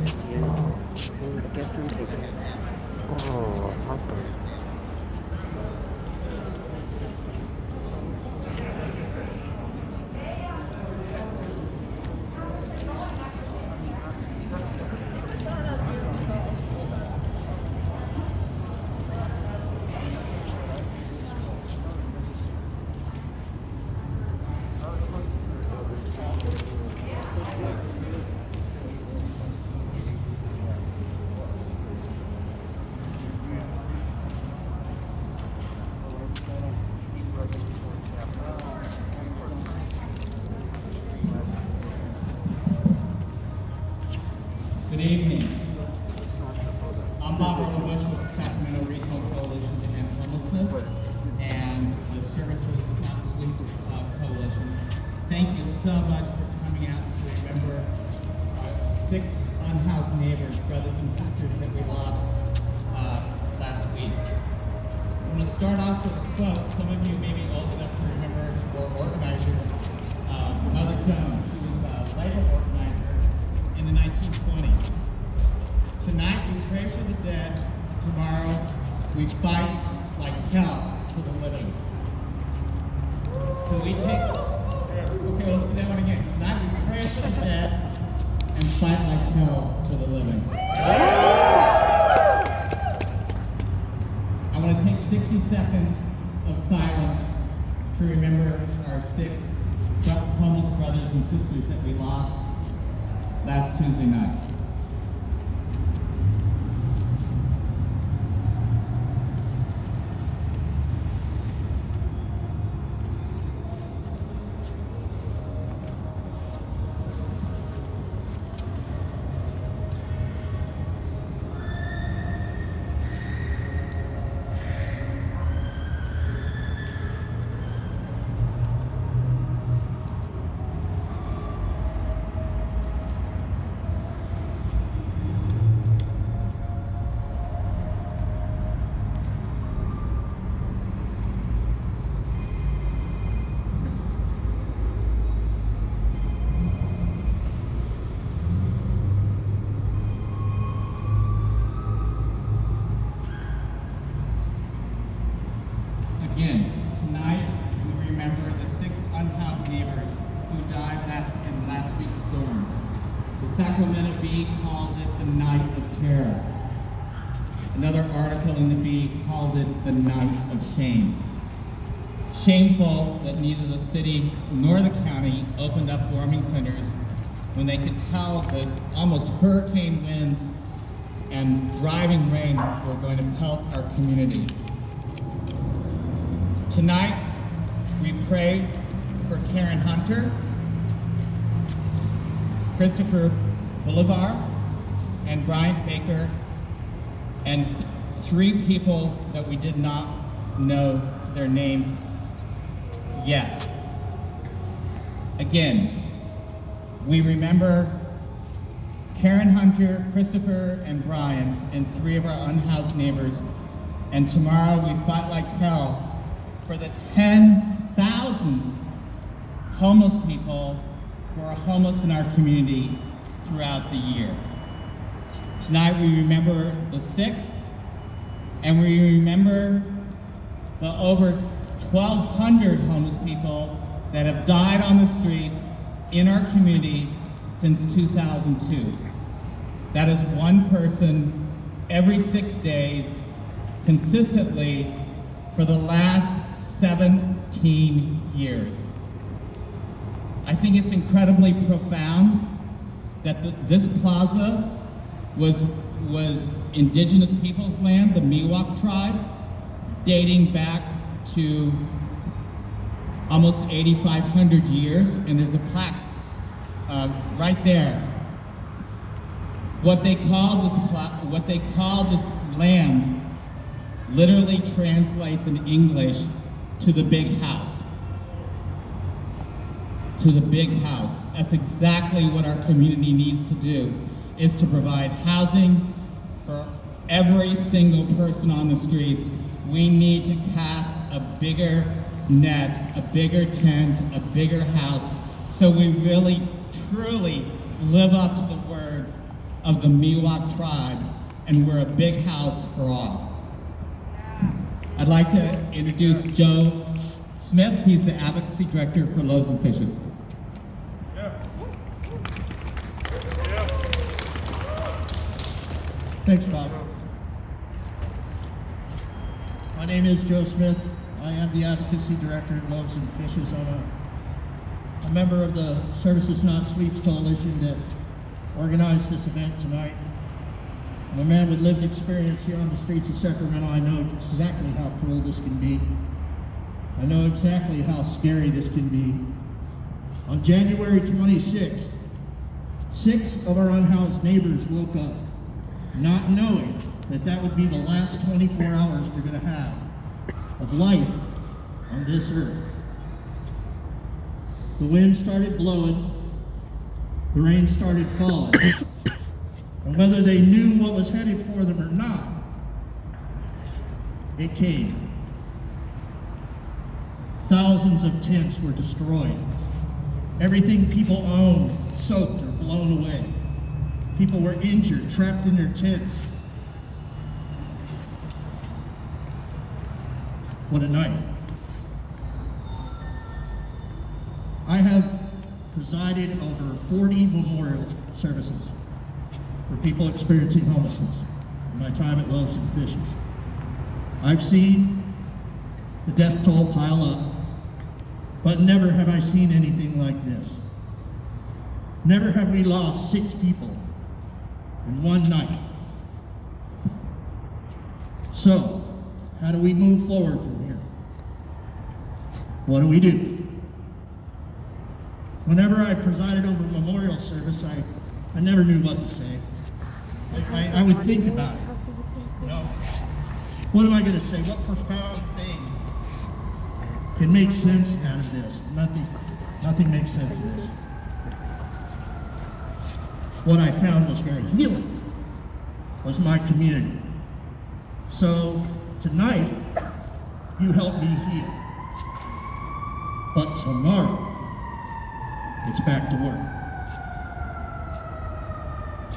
Oh, awesome. Good evening. I'm Bob Bush with the Sacramento Regional Coalition to End Homelessness and the Services Not Sweeps Coalition. Thank you so much for coming out to remember our 6 unhoused neighbors, brothers and sisters that we lost last week. I'm going to start off with a quote. Some of you may be old enough to remember or organizers. Mother Jones, she was a labor organizer in the 1920s. Tonight we pray for the dead. Tomorrow we fight like hell for the living. So we take, okay, let's do that one again. Tonight we pray for the dead and fight like hell for the living. I want to take 60 seconds of silence to remember our 6 homeless brothers and sisters that we lost last Tuesday night. Again, tonight we remember the 6 unhoused neighbors who died in last week's storm. The Sacramento Bee called it the night of terror. Another article in the Bee called it the night of shame. Shameful that neither the city nor the county opened up warming centers when they could tell that almost hurricane winds and driving rain were going to pelt our community. Tonight, we pray for Karen Hunter, Christopher Bolivar, and Bryant Baker, and 3 people that we did not know their names yet. Again, we remember Karen Hunter, Christopher, and Brian, and 3 of our unhoused neighbors, and tomorrow we fight like hell for the 10,000 homeless people who are homeless in our community throughout the year. Tonight we remember the 6, and we remember the over 1,200 homeless people that have died on the streets in our community since 2002. That is 1 person every 6 days, consistently for the last 17 years. I think it's incredibly profound that this plaza was indigenous people's land, the Miwok tribe, dating back to almost 8,500 years, and there's a plaque right there. What they call this land literally translates in English to the big house. To the big house. That's exactly what our community needs to do, is to provide housing for every single person on the streets. We need to cast a bigger net, a bigger tent, a bigger house, so we really, truly live up to the words of the Miwok tribe, and we're a big house for all. I'd like to introduce Joe Smith. He's the Advocacy Director for Loaves and Fishes. Thanks, Bob. My name is Joe Smith. I am the Advocacy Director at Loaves and Fishes. I'm a member of the Services Not Sweeps Coalition that organized this event tonight. I'm a man with lived experience here on the streets of Sacramento. I know exactly how cruel this can be. I know exactly how scary this can be. On January 26th, 6 of our unhoused neighbors woke up not knowing that that would be the last 24 hours they're going to have of life on this earth. The wind started blowing, the rain started falling, and whether they knew what was headed for them or not, it came. Thousands of tents were destroyed. Everything people owned soaked or blown away. People were injured, trapped in their tents. What a night. I have presided over 40 memorial services for people experiencing homelessness in my time at Loaves and Fishes. I've seen the death toll pile up, but never have I seen anything like this. Never have we lost 6 people in one night. So, how do we move forward from here? What do we do? Whenever I presided over a memorial service, I never knew what to say. I would think about it. You know, what am I going to say? What profound thing can make sense out of this? Nothing makes sense of this. What I found was very healing, was my community. So tonight, you helped me heal. But tomorrow, it's back to work.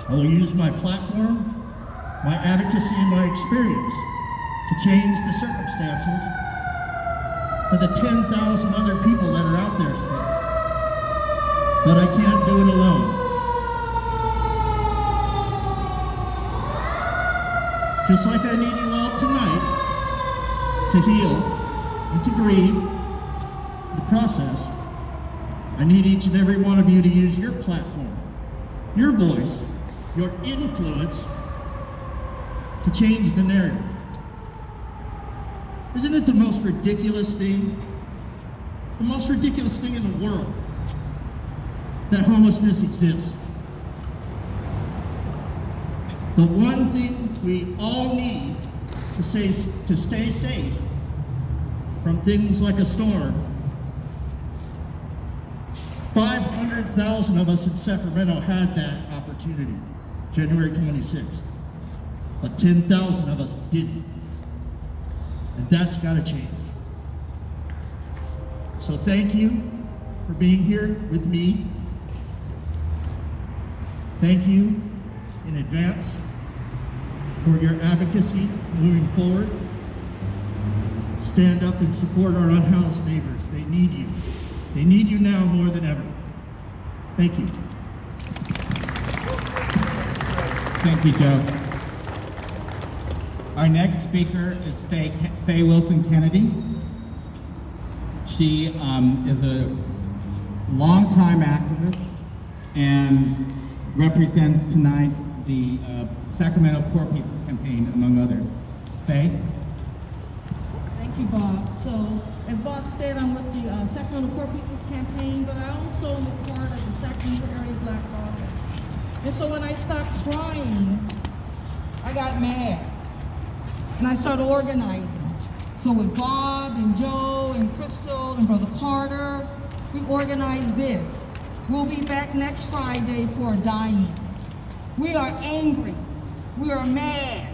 I will use my platform, my advocacy, and my experience to change the circumstances for the 10,000 other people that are out there still. But I can't do it alone. Just like I need you all tonight to heal and to grieve the process, I need each and every one of you to use your platform, your voice, your influence to change the narrative. Isn't it the most ridiculous thing? The most ridiculous thing in the world that homelessness exists. The one thing we all need to stay safe from things like a storm. 500,000 of us in Sacramento had that opportunity, January 26th. But 10,000 of us didn't. And that's got to change. So thank you for being here with me. Thank you in advance for your advocacy moving forward. Stand up and support our unhoused neighbors. They need you. They need you now more than ever. Thank you. Thank you, Joe. Our next speaker is Faye Wilson Kennedy. She is a longtime activist and represents tonight the Sacramento Poor People's Campaign, among others. Faye? Thank you, Bob. So, as Bob said, I'm with the Sacramento Poor People's Campaign, but I also am a part of the Sacramento Area Black Caucus. And so when I stopped crying, I got mad. And I started organizing. So with Bob and Joe and Crystal and Brother Carter, we organized this. We'll be back next Friday for a dying. We are angry. We are mad.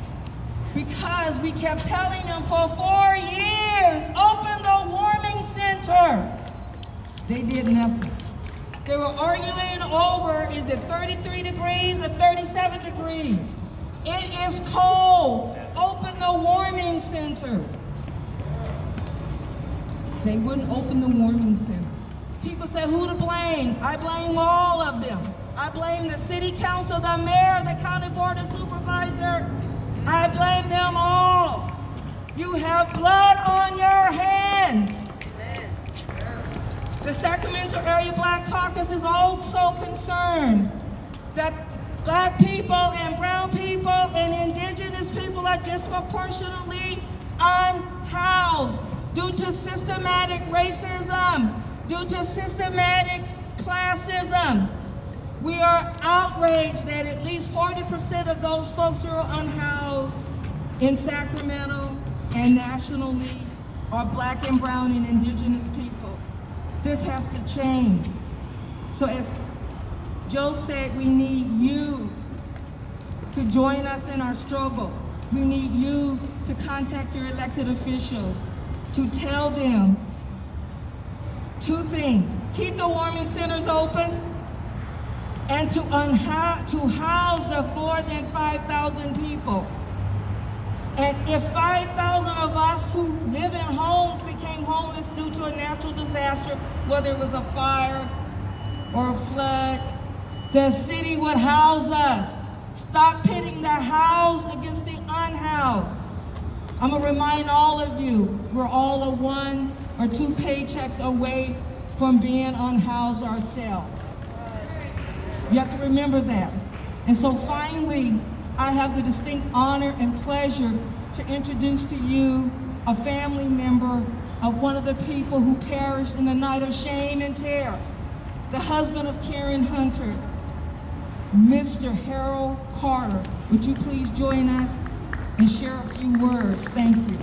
Because we kept telling them for 4 years, open the warming center. They did nothing. They were arguing over, is it 33 degrees or 37 degrees? It is cold. Open the warming centers. They wouldn't open the warming centers. People say, who to blame? I blame all of them. I blame the city council, the mayor, the county board of supervisor. I blame them all. You have blood on your hands. The Sacramento Area Black Caucus is also concerned that Black people and brown people and indigenous people are disproportionately unhoused due to systematic racism, due to systematic classism. We are outraged that at least 40% of those folks who are unhoused in Sacramento and nationally are Black and brown and indigenous people. This has to change. So as Joe said, we need you to join us in our struggle. We need you to contact your elected officials to tell them two things: keep the warming centers open, and to house the more than 5,000 people. And if 5,000 of us who live in homes became homeless due to a natural disaster, whether it was a fire or a flood, the city would house us. Stop pitting the housed against the unhoused. I'm gonna remind all of you, we're all a 1 or 2 paychecks away from being unhoused ourselves. You have to remember that. And so finally, I have the distinct honor and pleasure to introduce to you a family member of one of the people who perished in the night of shame and terror, the husband of Karen Hunter, Mr. Harold Carter. Would you please join us and share a few words? Thank you.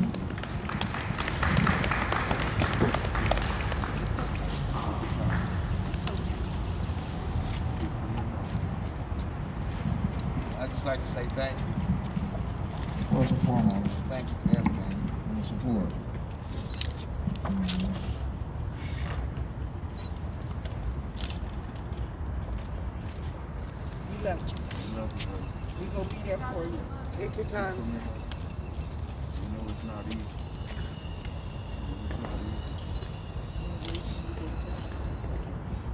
I'd just like to say thank you. First and foremost, Thank you for everything. and the support. You left. Love you, brother. We gonna be there for you. Take your time. You know it's not easy. It's not easy.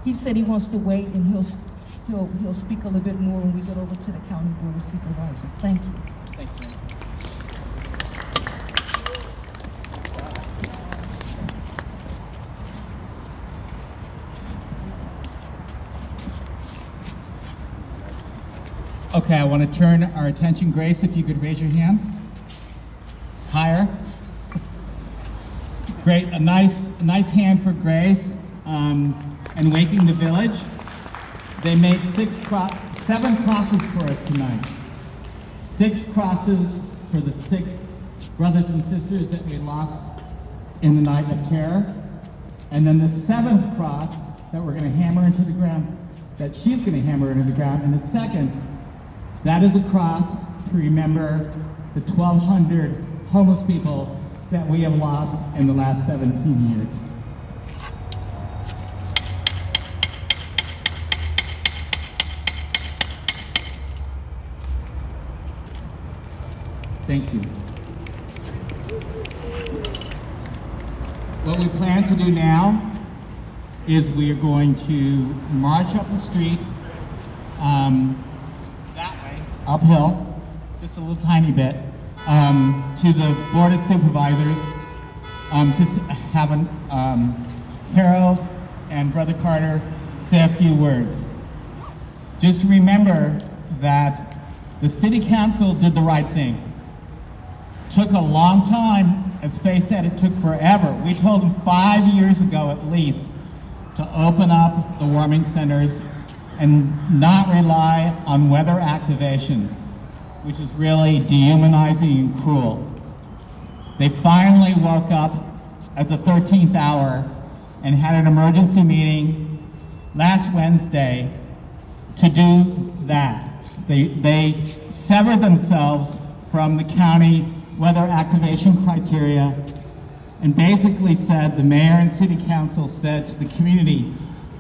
He said he wants to wait and he'll speak a little bit more when we get over to the county board of supervisors. Thank you. Thanks, man. Okay, I want to turn our attention, Grace, if you could raise your hand. Higher. Great, a nice hand for Grace and Waking the Village. They made 7 crosses for us tonight. 6 crosses for the 6 brothers and sisters that we lost in the night of terror. And then the 7th cross that we're going to hammer into the ground, that she's going to hammer into the ground in a second. That is a cross to remember the 1,200 homeless people that we have lost in the last 17 years. Thank you. What we plan to do now is we are going to march up the street that way, uphill, just a little tiny bit, to the Board of Supervisors to have Harold and Brother Carter say a few words. Just remember that the City Council did the right thing. Took a long time, as Faye said, it took forever. We told them 5 years ago at least to open up the warming centers and not rely on weather activation, which is really dehumanizing and cruel. They finally woke up at the 13th hour and had an emergency meeting last Wednesday to do that. They severed themselves from the county weather activation criteria and basically said, the mayor and city council said to the community,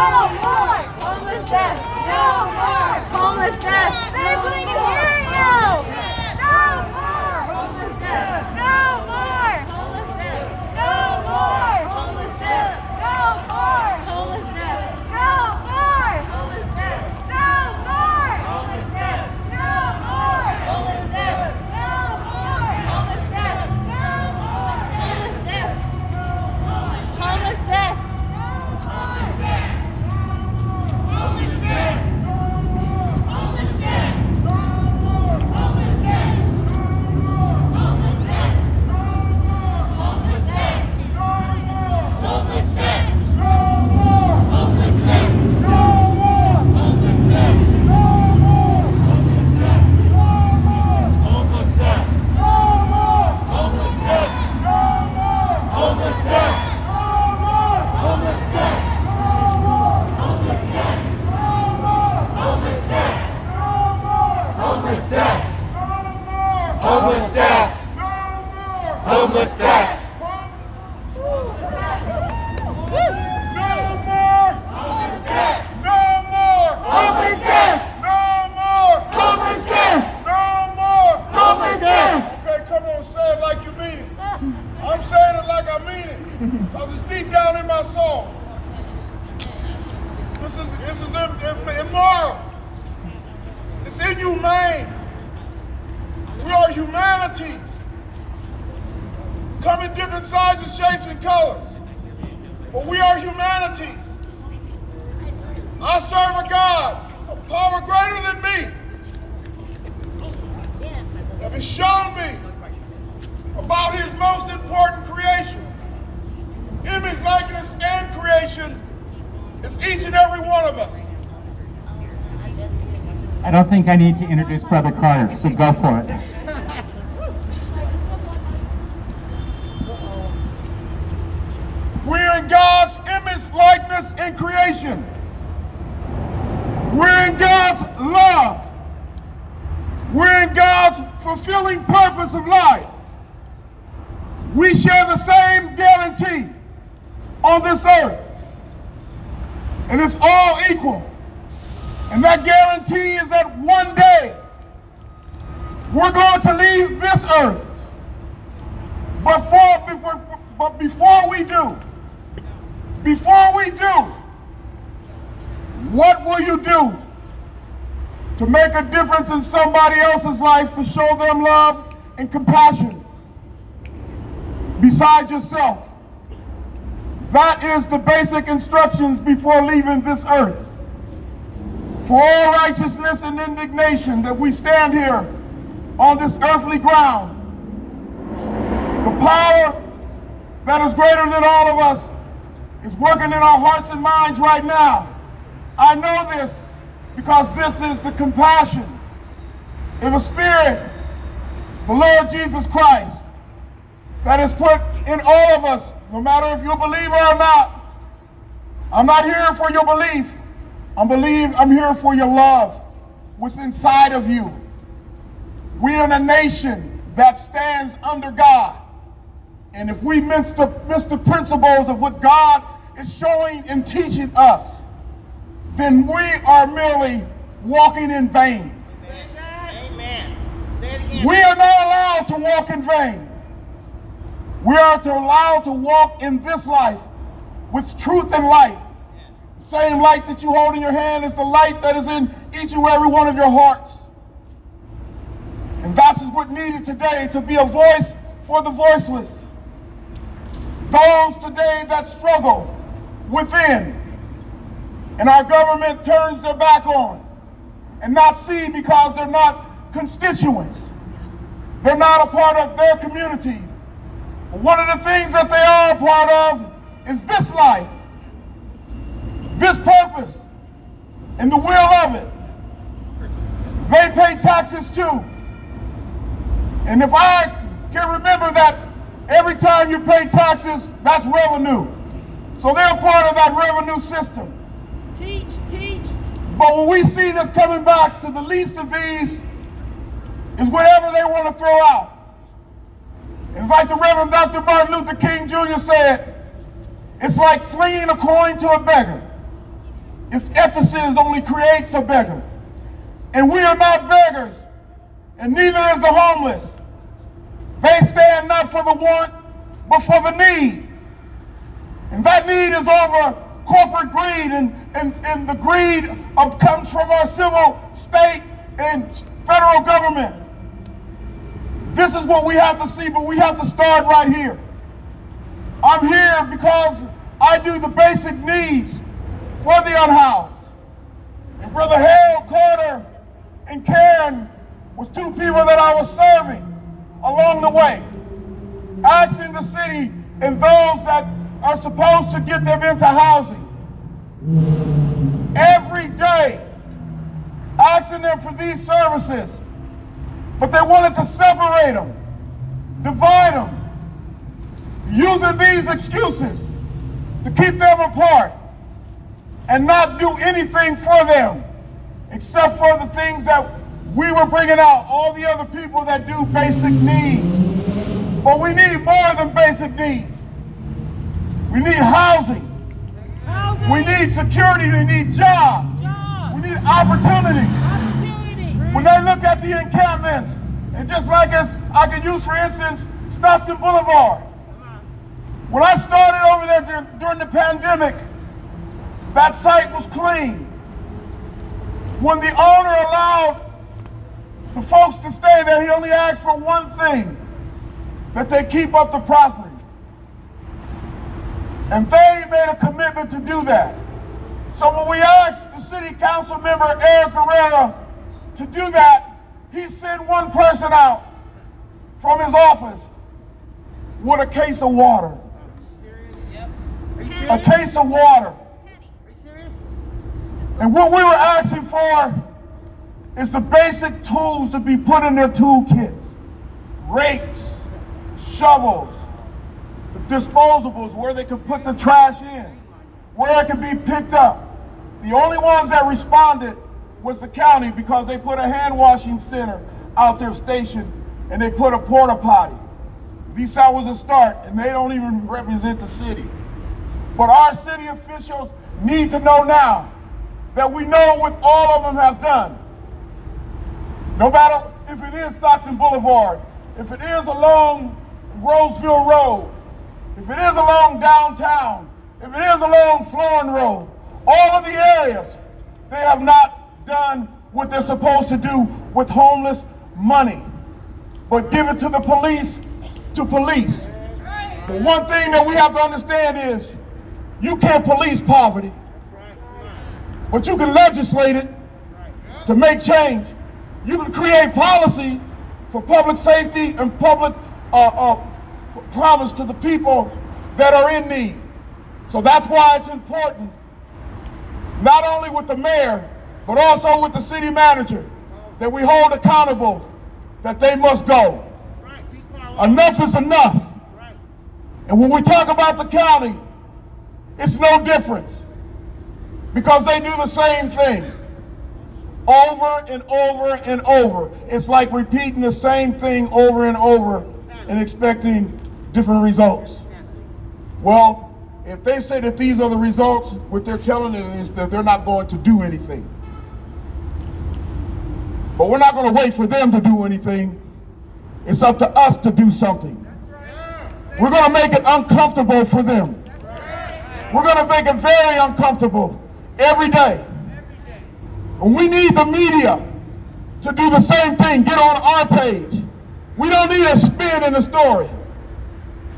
more homelessness. No more homelessness. People need to hear you. No more homelessness. No more homelessness. No more homelessness. No more homelessness. No more homelessness. No more homelessness. No more homelessness. No more homelessness. No more homelessness. Homelessness. Immoral. It's inhumane. We are humanities. Come in different sizes, shapes, and colors. But we are humanities. I serve a God of power greater than me that has shown me about his most important creation. Image, likeness, and creation is each and every one of us. I don't think I need to introduce Brother Carter, so go for it. We're in God's image, likeness, and creation. We're in God's love. We're in God's fulfilling purpose of life. We share the same guarantee on this earth. And it's all equal. And that guarantee is that one day we're going to leave this earth. But before we do, what will you do to make a difference in somebody else's life, to show them love and compassion besides yourself? That is the basic instructions before leaving this earth. For all righteousness and indignation that we stand here on this earthly ground, the power that is greater than all of us is working in our hearts and minds right now. I know this because this is the compassion in the Spirit, the Lord Jesus Christ, that is put in all of us, no matter if you're a believer or not. I'm not here for your belief. I'm here for your love, what's inside of you. We're in a nation that stands under God. And if we miss the principles of what God is showing and teaching us, then we are merely walking in vain. Amen. Say it again. We are not allowed to walk in vain. We are allowed to walk in this life with truth and light. The same light that you hold in your hand is the light that is in each and every one of your hearts. And that is what needed today, to be a voice for the voiceless. Those today that struggle within, and our government turns their back on and not see because they're not constituents. They're not a part of their community. But one of the things that they are a part of is this life, this purpose, and the will of it. They pay taxes too. And if I can remember that every time you pay taxes, that's revenue. So they're part of that revenue system. Teach. But when we see this coming back to the least of these, is whatever they want to throw out. It's like the Reverend Dr. Martin Luther King Jr. said, it's like flinging a coin to a beggar. its ethicism only creates a beggar. And we are not beggars, and neither is the homeless. They stand not for the want, but for the need. And that need is over corporate greed, and the greed comes from our civil, state, and federal government. This is what we have to see, but we have to start right here. I'm here because I do the basic needs for the unhoused. And Brother Harold Carter and Karen was two people that I was serving along the way, asking the city and those that are supposed to get them into housing every day, asking them for these services, but they wanted to separate them, divide them, using these excuses to keep them apart and not do anything for them except for the things that we were bringing out, all the other people that do basic needs. But we need more than basic needs. We need housing. We need security. We need jobs. We need opportunity. When they look at the encampments, and just like as I could use, for instance, Stockton Boulevard. When I started over there during the pandemic, that site was clean. When the owner allowed the folks to stay there, he only asked for one thing, that they keep up the property. And they made a commitment to do that. So when we asked the city council member, Eric Guerrera, to do that, he sent one person out from his office with a case of water. A case of water. And what we were asking for is the basic tools to be put in their toolkits. Rakes, shovels, the disposables where they can put the trash in, where it can be picked up. The only ones that responded was the county, because they put a hand washing center out there stationed, and they put a porta potty. At least that was a start, and they don't even represent the city. But our city officials need to know now that we know what all of them have done. No matter if it is Stockton Boulevard, if it is along Roseville Road, if it is along downtown, if it is along Florin Road, all of the areas, they have not done what they're supposed to do with homeless money, but give it to the police to police. The one thing that we have to understand is you can't police poverty, but you can legislate it to make change. You can create policy for public safety and public promise to the people that are in need. So that's why it's important, not only with the mayor, but also with the city manager, that we hold accountable that they must go. Enough is enough. And when we talk about the county, it's no difference, because they do the same thing over and over and over. It's like repeating the same thing over and over and expecting different results. Well, if they say that these are the results, what they're telling us is that they're not going to do anything. But we're not going to wait for them to do anything. It's up to us to do something. We're going to make it uncomfortable for them. We're going to make it very uncomfortable every day. And we need the media to do the same thing, get on our page. We don't need a spin in the story,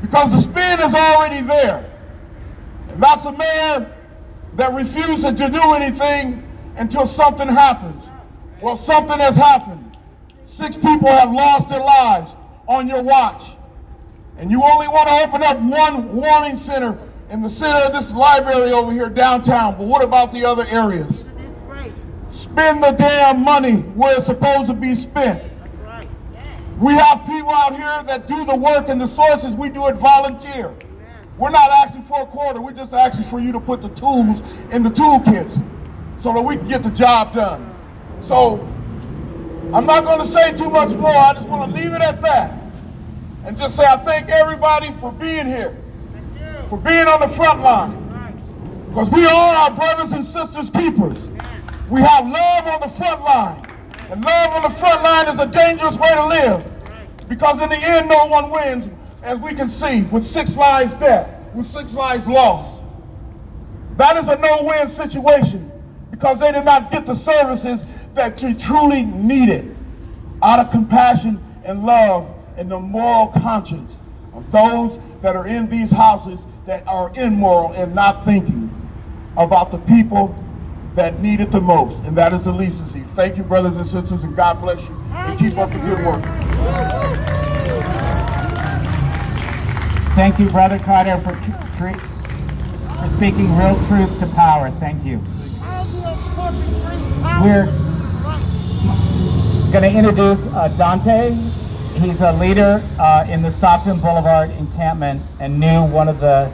because the spin is already there. And that's a man that refuses to do anything until something happens. Well, something has happened. 6 people have lost their lives on your watch. And you only want to open up one warming center in the center of this library over here downtown. But what about the other areas? Spend the damn money where it's supposed to be spent. We have people out here that do the work, and the sources, we do it volunteer. We're not asking for a quarter, we're just asking for you to put the tools in the toolkits so that we can get the job done. So, I'm not going to say too much more, I just want to leave it at that. And just say I thank everybody for being here, for being on the front line. Because we are our brothers and sisters' keepers. We have love on the front line. And love on the front line is a dangerous way to live. Because in the end, no one wins, as we can see, with 6 lives dead, with 6 lives lost. That is a no-win situation because they did not get the services that you truly needed out of compassion and love and the moral conscience of those that are in these houses that are immoral and not thinking about the people that need it the most, and that is the least of these. Thank you, brothers and sisters, and God bless you, and keep up the good work. Thank you, Brother Carter, for speaking real truth to power. Thank you. We're going to introduce Dante. He's a leader in the Stockton Boulevard encampment and knew one of our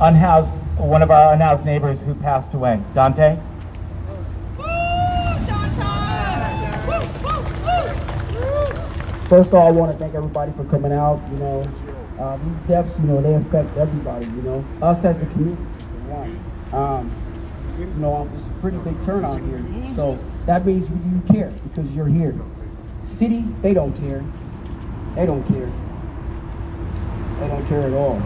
unhoused neighbors who passed away. Dante? First of all, I want to thank everybody for coming out. You know, these deaths, you know, they affect everybody. You know, us as a community. You know, it's a pretty big turnout here. So that means you care because you're here. City, they don't care. They don't care. They don't care at all.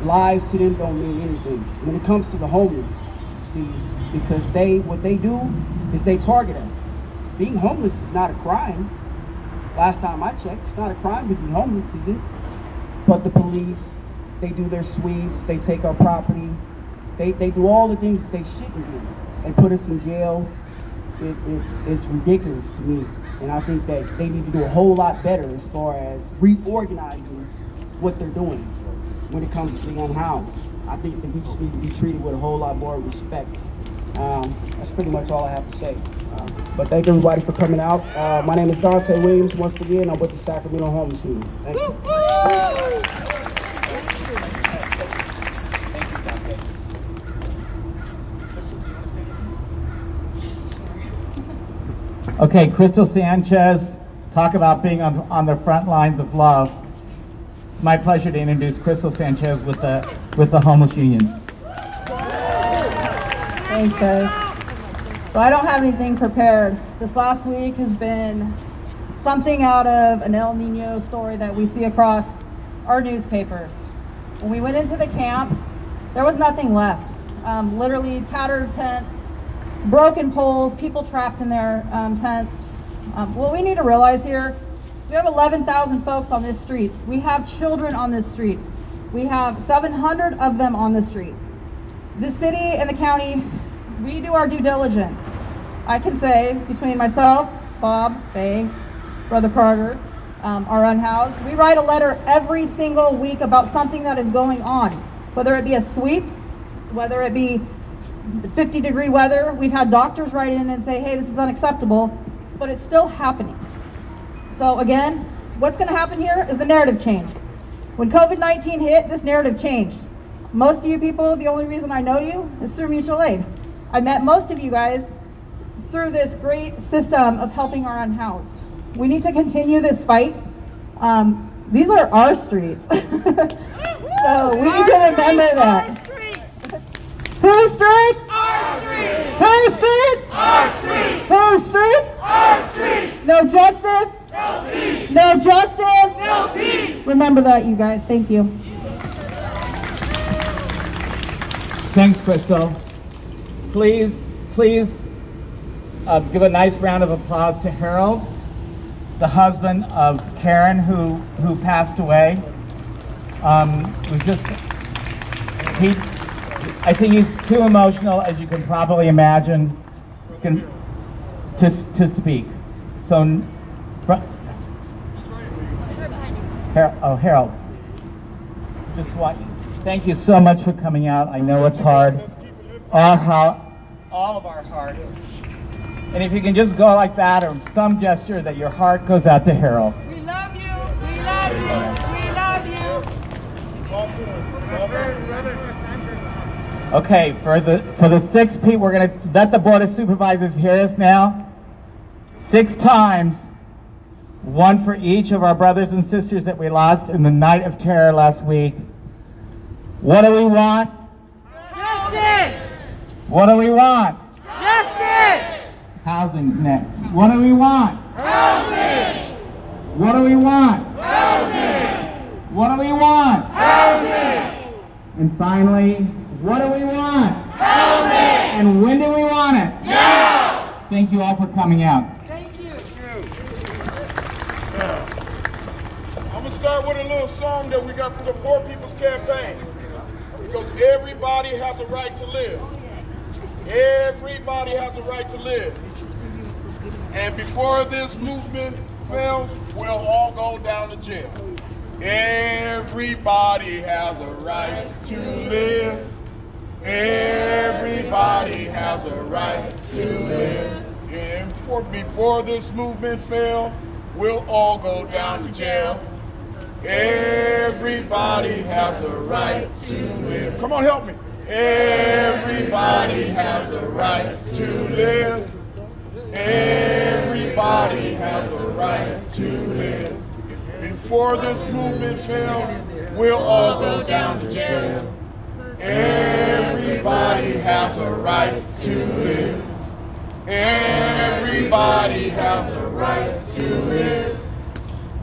Lives to them don't mean anything. When it comes to the homeless, see, because what they do is they target us. Being homeless is not a crime. Last time I checked, it's not a crime to be homeless, is it? But the police, they do their sweeps, they take our property, they do all the things that they shouldn't do. They put us in jail. It's ridiculous to me. And I think that they need to do a whole lot better as far as reorganizing what they're doing when it comes to the unhoused. I think that we just need to be treated with a whole lot more respect. That's pretty much all I have to say. But thank everybody for coming out. My name is Dante Williams. Once again, I'm with the Sacramento Homeless Union. Thank you. Okay, Crystal Sanchez, talk about being on the front lines of love. It's my pleasure to introduce Crystal Sanchez with the Homeless Union. Thanks, guys. So I don't have anything prepared. This last week has been something out of an El Nino story that we see across our newspapers. When we went into the camps, there was nothing left. Literally tattered tents, broken poles, people trapped in their tents. What we need to realize here is we have 11,000 folks on these streets. We have children on these streets. We have 700 of them on the street. The city and the county, we do our due diligence. I can say between myself, Bob, Faye, Brother Carter, our unhoused, we write a letter every single week about something that is going on, whether it be a sweep, whether it be 50-degree weather. We've had doctors write in and say, hey, this is unacceptable, but it's still happening. So again, what's gonna happen here is the narrative change. When COVID-19 hit, this narrative changed. Most of you people, the only reason I know you is through mutual aid. I met most of you guys through this great system of helping our unhoused. We need to continue this fight. These are our streets. So we need to remember that. Whose streets? Our streets. Whose streets? Our streets. Whose streets? Our streets. No justice? No peace. No justice? No peace. Remember that, you guys. Thank you. Thanks, Crystal. Please give a nice round of applause to Harold, the husband of Karen, who passed away. I think he's too emotional, as you can probably imagine, to speak. So, Harold, thank you so much for coming out. I know it's hard. All of our hearts. And if you can just go like that, or some gesture that your heart goes out to Harold. We love you. We love you. We love you. Okay, for the 6 people, we're gonna let the Board of Supervisors hear us now. 6 times, one for each of our brothers and sisters that we lost in the night of terror last week. What do we want? Justice! What do we want? Justice! Housing's next. What do we want? Housing! What do we want? Housing! What do we want? Housing! And finally, what do we want? Housing! And when do we want it? Now! Thank you all for coming out. I'm gonna start with a little song that we got from the Poor People's Campaign. Because everybody has a right to live. Everybody has a right to live. And before this movement fails, we'll all go down to jail. Everybody has a right to live. Everybody has a right to live. And before this movement fails, we'll all go down to jail. Everybody has a right to live. Come on, help me. Everybody has a right to live. Everybody has a right to live. Before this movement fails, we'll all go down to jail. Everybody has a right to live. Everybody has a right to live.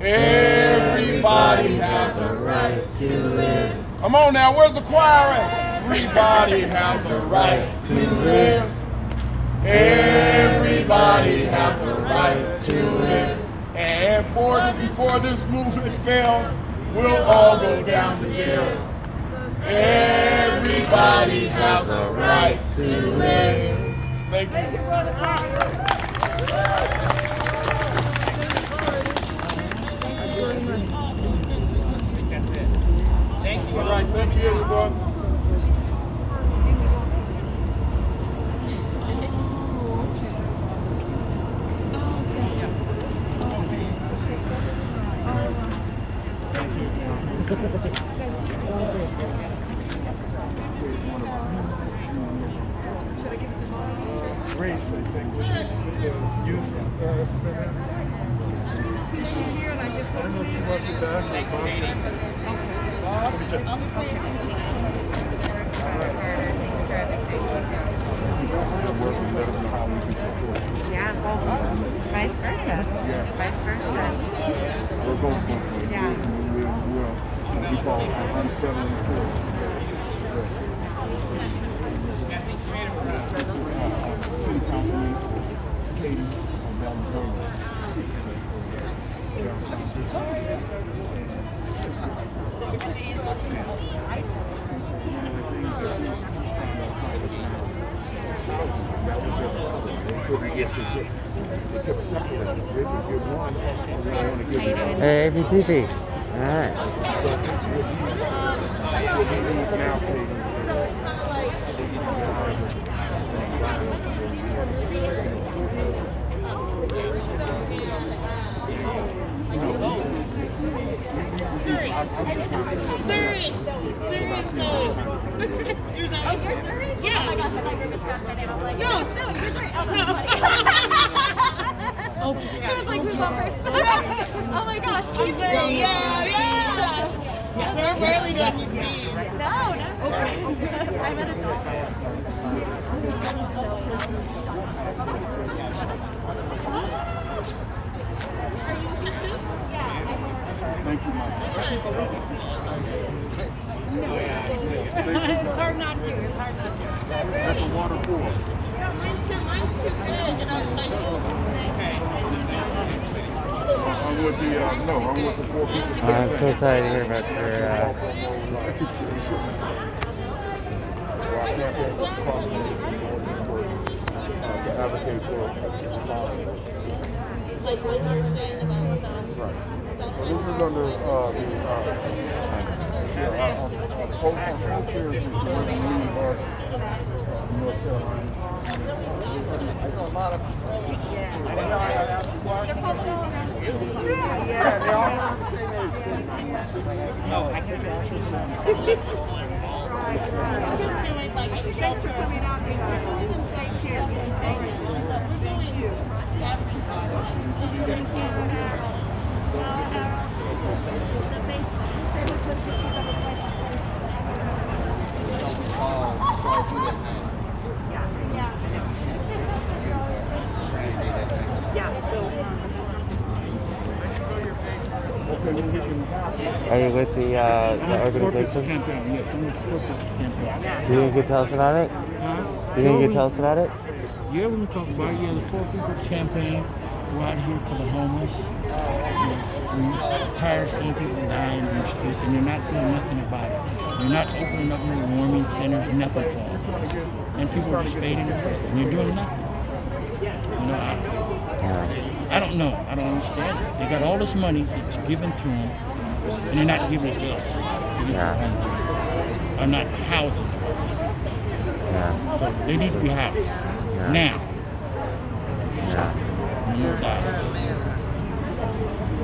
Everybody has a right to live. Come on now, where's the choir at? Everybody has a right to live. Everybody has a right to live. And before this movement fails, we'll all go down to jail. Everybody has a right to live. Thank you. Thank you, Brother Thank you. All right, thank you, everyone. Grace, I think, was the youth center. Is she here and I just I don't know if she wants it back. Thank you, Katie. Let me check. Yeah, well, vice versa. Vice versa. We're both Yeah. we call it unsettling force. City Councilman Katie Valenzuela. Hey, ABTV. All right. Oh, it was like, who's on first? Oh my gosh, Chief. We're barely done with these. No. I'm at a dog. Thank you, Mike. It's hard not to. It's hard not to. Let the water pour. Mine's too big, and I was like, I'm with the, no, I'm with the Poor People's I'm Campaign. so sorry to hear about your. Well, I can't go across the nation to advocate for it's like what you're saying about Right. So this is under the co-chairs is the Union Bar, North Carolina. I know a lot of Yeah, they all have the same age. No, I can tell you. Thanks for coming out here. Thank you. Thank you. Are you with the organization? Campaign. Yes, I'm with the corporate campaign. Do you think you could tell us about it? Huh? Do you think you could tell us about it? Yeah, we're gonna talk about it. Yeah, the Poor People's Campaign. We're out here for the homeless. We're tired of seeing people dying in the streets, and you're not doing nothing about it. You're not opening up no warming centers, nothing for them. And people are just fading away, and you're doing nothing. You know, I don't know. I don't understand this. They got all this money that's given to them, and they're not giving it to us. Or not housing them. Yeah. So they need to be housed. Yeah. Now. Yeah. No doubt.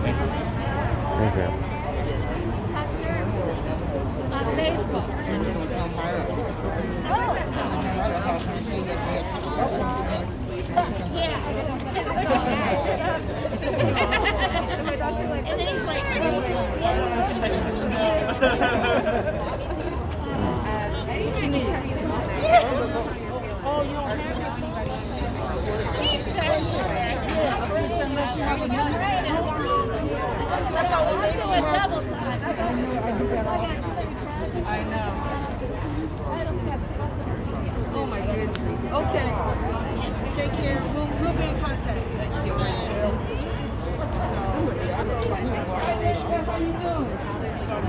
Thank you. Thank you. On Facebook. And then he's like, Oh, you don't have I know. Oh my goodness. Okay. Take care. We'll be in contact.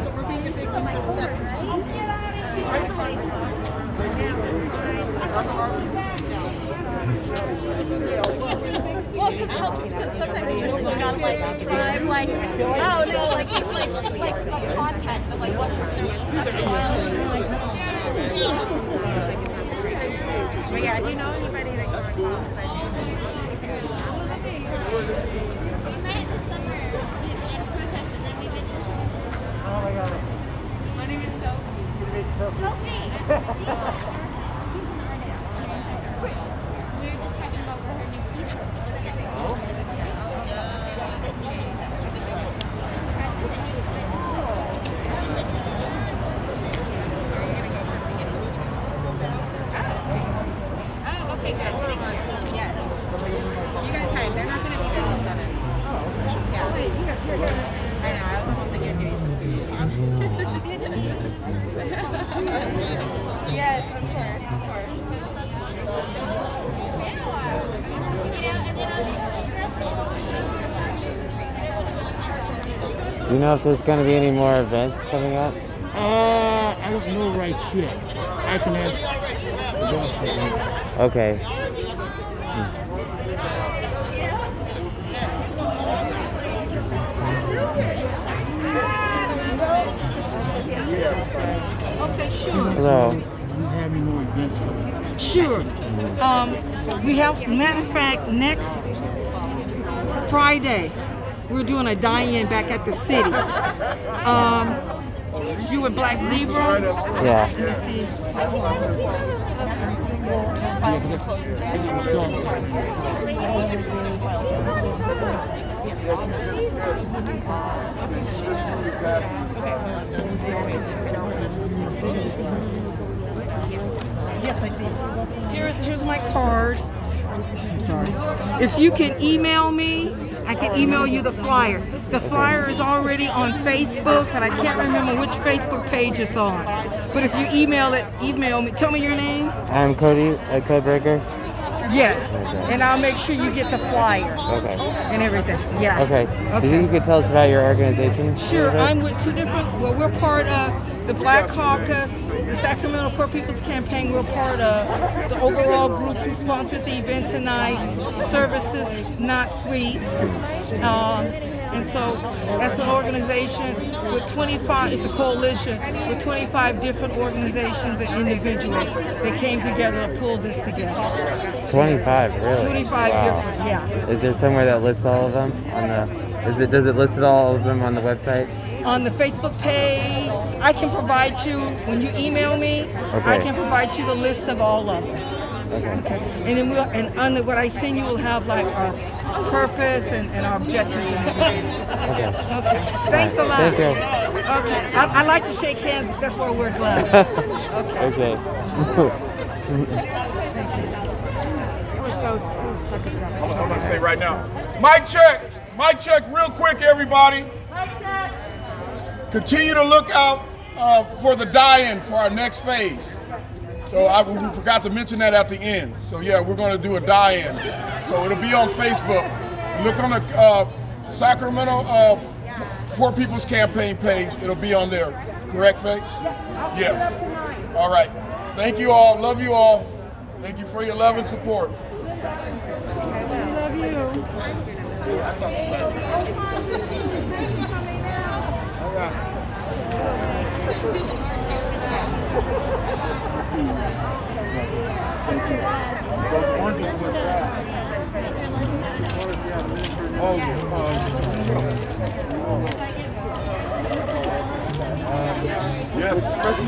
So we're being evicted from the 17th. Sometimes it's just like on like drive, like, oh no, like it's like the context of like what was But yeah, do you know anybody that goes to Oh my god. My name is Sophie. Sophie. Do you know if there's going to be any more events coming up? I don't know right yet. I can ask the boss later. Okay. Okay, sure. Hello. We have any more events for me? Sure. We have, matter of fact, next Friday, we're doing a die-in back at the city. You with Black Zebra? Yeah. Let me see. Yes, I did. Here's my card. I'm sorry. If you can email me, I can email you the flyer. The flyer is already on Facebook, but I can't remember which Facebook page it's on. But if you email me. Tell me your name. I'm Cody, a Codebreaker. Yes, Okay. and I'll make sure you get the flyer. Okay. And everything. Yeah. Okay. Do you think you could tell us about your organization? Sure. I'm with two different. Well, we're part of the Black Caucus, the Sacramento Poor People's Campaign. We're part of the overall group who sponsored the event tonight. Services Not Sweet. And so that's an organization with 25, it's a coalition with 25 different organizations and individuals that came together and pulled this together. 25, really? 25 Wow. different, yeah. Is there somewhere that lists all of them on the? Does it list all of them on the website? On the Facebook page, I can provide you, when you email me, I can provide you the list of all of them. Okay. And then what I send you will have like our purpose and our objectives and everything. Okay. Okay. Thanks a lot. Thank you. Okay. I like to shake hands, but that's why we're gloves. Okay. We're so stuck in traffic. I'm going to say right now. Mic check real quick, everybody. Mic check. continue to look out for the die-in for our next phase. So we forgot to mention that at the end. So yeah, we're going to do a die-in. So it'll be on Facebook. Look on the Sacramento Poor People's Campaign page. It'll be on there. Correct, Faye? Yeah. All right. Thank you all. Love you all. Thank you for your love and support. Love you. Yes, especially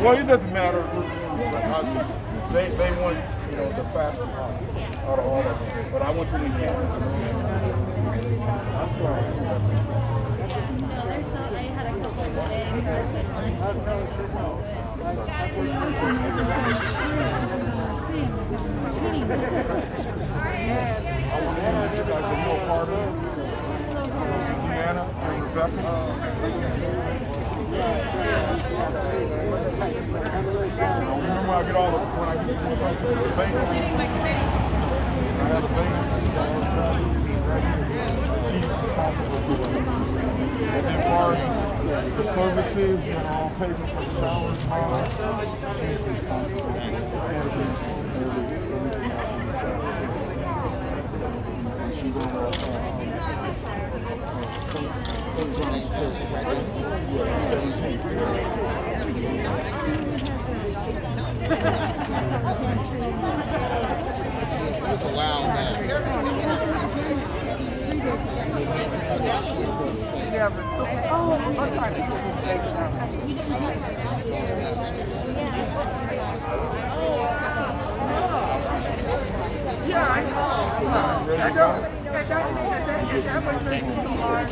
well, it doesn't matter. They won, the fastest out of all of them. But I went to the game. That's right. Remember I get all the when I get to the bank. I have the bank. She's responsible for it. And as far as the services, all paid for the showers, she's responsible for everything. She's over Just allow that. Yeah, I know. That what makes it so hard.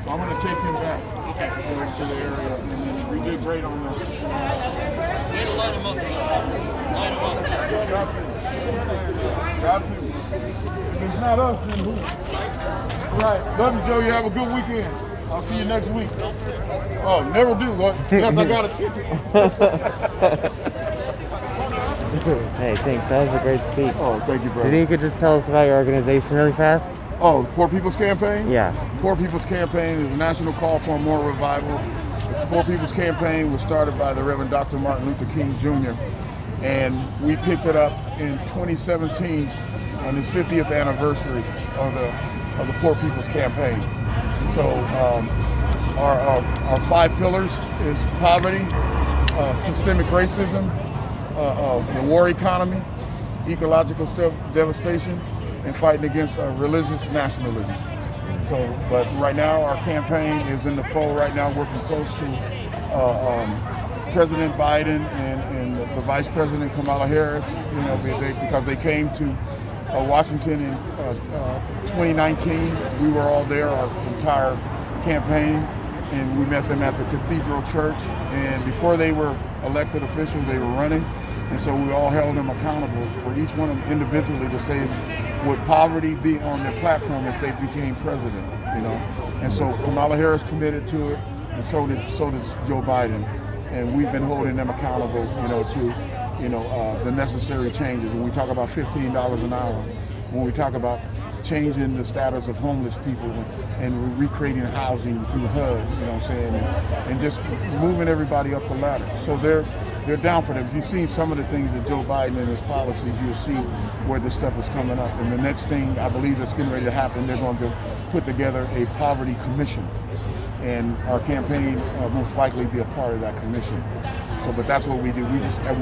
I'm going to take him back to the area, and we did great on that. Way to light him up. Light him up. Got to. If it's not us, then who? All right. Love you, Joe. You have a good weekend. I'll see you next week. Oh, never do. Yes, I got a ticket. Hey, thanks. That was a great speech. Oh, thank you, bro. Do you think you could just tell us about your organization really fast? Oh, Poor People's Campaign? Yeah. Poor People's Campaign is a national call for more revival. The Poor People's Campaign was started by the Reverend Dr. Martin Luther King Jr. And we picked it up in 2017 on his 50th anniversary of the Poor People's Campaign. So our 5 pillars is poverty, systemic racism, the war economy, ecological devastation, and fighting against religious nationalism. So, but right now our campaign is in the fold right now, working close to President Biden and the Vice President Kamala Harris, because they came to Washington in 2019. We were all there, our entire campaign, and we met them at the Cathedral Church. And before they were elected officials, they were running. And so we all held them accountable for each one of them individually to say, would poverty be on their platform if they became president, And so Kamala Harris committed to it, and so did Joe Biden. And we've been holding them accountable, to the necessary changes. When we talk about $15 an hour, when we talk about changing the status of homeless people and recreating housing through HUD, and just moving everybody up the ladder. So they're down for that. If you've seen some of the things that Joe Biden and his policies, you'll see where this stuff is coming up. And the next thing I believe that's getting ready to happen, they're going to put together a poverty commission. And our campaign most likely be a part of that commission. So, but that's what we do. We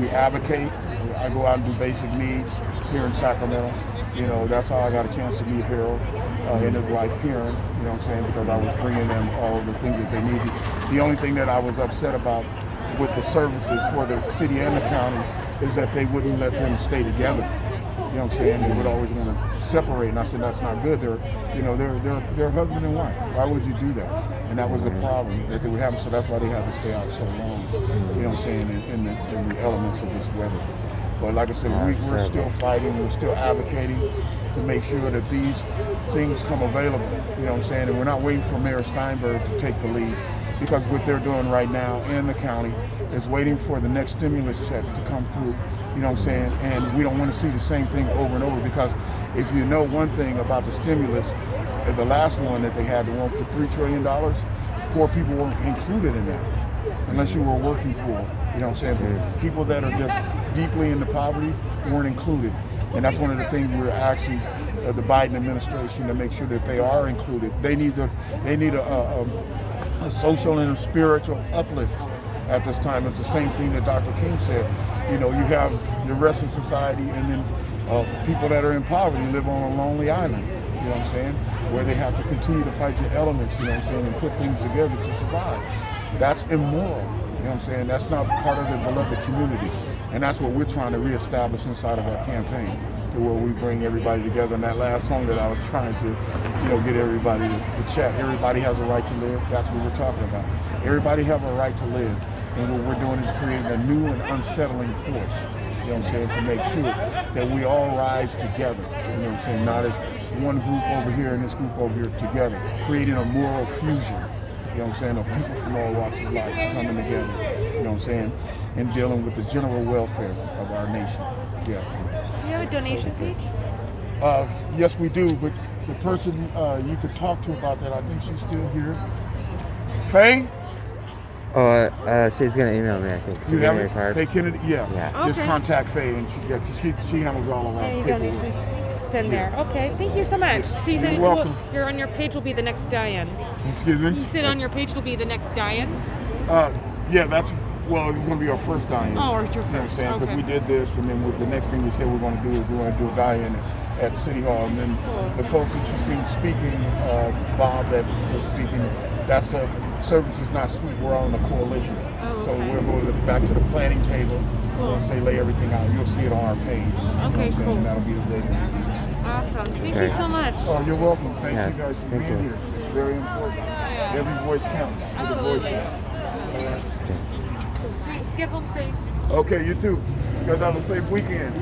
advocate. I go out and do basic needs here in Sacramento. That's how I got a chance to meet Harold and his wife Karen, because I was bringing them all of the things that they needed. The only thing that I was upset about with the services for the city and the county is that they wouldn't let them stay together. You know what I'm saying? They would always want to separate, and I said that's not good. They're husband and wife. Why would you do that? And that was the problem that they were having. So that's why they had to stay out so long. You know what I'm saying? In the elements of this weather. But like I said, we're still fighting. We're still advocating to make sure that these things come available. You know what I'm saying? And we're not waiting for Mayor Steinberg to take the lead, because what they're doing right now in the county is waiting for the next stimulus check to come through. You know what I'm saying? And we don't want to see the same thing over and over, because if you know one thing about the stimulus, the last one that they had, the one for $3 trillion, poor people weren't included in that, unless you were working poor. You know what I'm saying? But people that are just deeply into poverty weren't included. And that's one of the things we're asking the Biden administration to make sure that they are included. They need a social and a spiritual uplift at this time. It's the same thing that Dr. King said. You know, you have the rest of society, and then people that are in poverty live on a lonely island, you know what I'm saying, where they have to continue to fight the elements, you know what I'm saying, and put things together to survive. That's immoral, you know what I'm saying. That's not part of the beloved community. And that's what we're trying to reestablish inside of our campaign, to where we bring everybody together. And that last song that I was trying to, get everybody to chat. Everybody has a right to live. That's what we're talking about. Everybody have a right to live. And what we're doing is creating a new and unsettling force, you know what I'm saying, to make sure that we all rise together, you know what I'm saying, not as one group over here and this group over here together, creating a moral fusion, you know what I'm saying, of people from all walks of life coming together, you know what I'm saying, and dealing with the general welfare of our nation. Yeah. Do you have a donation page? Yes, we do, but the person you could talk to about that, I think she's still here. Faye? Oh, she's gonna email me, I think. You have it? Faye Kennedy? Yeah. Okay. Just contact Faye, and she handles all of Any our donations send there. Okay, thank you so much. So you said You're welcome. you're on your page will be the next Diane. Excuse me? You said on your page will be the next Diane? Yeah, it's going to be our first die-in. Oh, or your You know what I'm first, saying? Because okay. we did this, and then the next thing we said we're going to do is we're going to do a die-in at City Hall. And then the folks that you've seen speaking, Bob that was speaking, that's Services Not Sweet. We're all in a coalition. Oh, So okay. we're going back to the planning table. We'll say lay everything out. You'll see it on our page. Okay, cool. And that'll be the day that we see it. Awesome. Thank you so much. Oh, you're welcome. Thank Yeah, you guys for thank being you. here. This is very important. Yeah. Every voice counts. Every voice Absolutely. counts. Thanks. Get home safe. Okay, you too. You guys have a safe weekend.